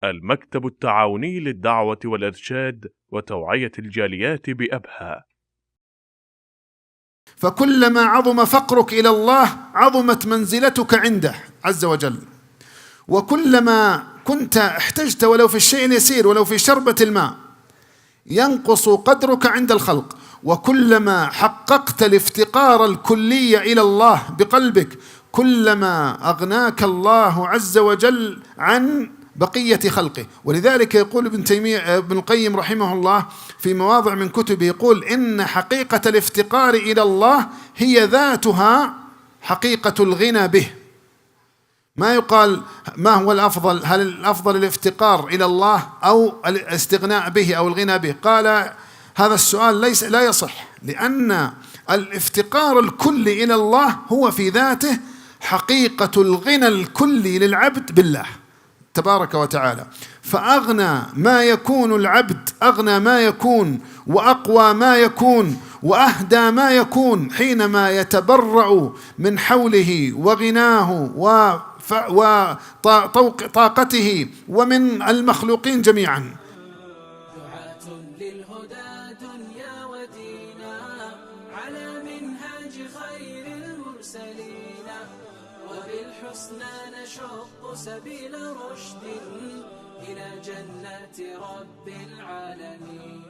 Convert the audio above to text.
المكتب التعاوني للدعوة والإرشاد وتوعية الجاليات بأبها. فكلما عظم فقرك إلى الله عظمت منزلتك عنده عز وجل، وكلما كنت احتجت ولو في الشيء اليسير ولو في شربة الماء ينقص قدرك عند الخلق، وكلما حققت الافتقار الكلي إلى الله بقلبك كلما أغناك الله عز وجل عن بقية خلقه. ولذلك يقول ابن القيم رحمه الله في مواضع من كتبه، يقول إن حقيقة الافتقار إلى الله هي ذاتها حقيقة الغنى به. ما يقال ما هو الأفضل، هل الأفضل الافتقار إلى الله أو الاستغناء به أو الغنى به؟ قال هذا السؤال لا يصح، لأن الافتقار الكلي إلى الله هو في ذاته حقيقة الغنى الكلي للعبد بالله تبارك وتعالى. فأغنى ما يكون العبد، أغنى ما يكون وأقوى ما يكون وأهدى ما يكون حينما يتبرأ من حوله وغناه وطاقته ومن المخلوقين جميعا. دعاة للهدى دنيا ودينا على منهاج خير المرسلين، وبالحسنى نشق سبيل رشد إلى جنات رب العالمين.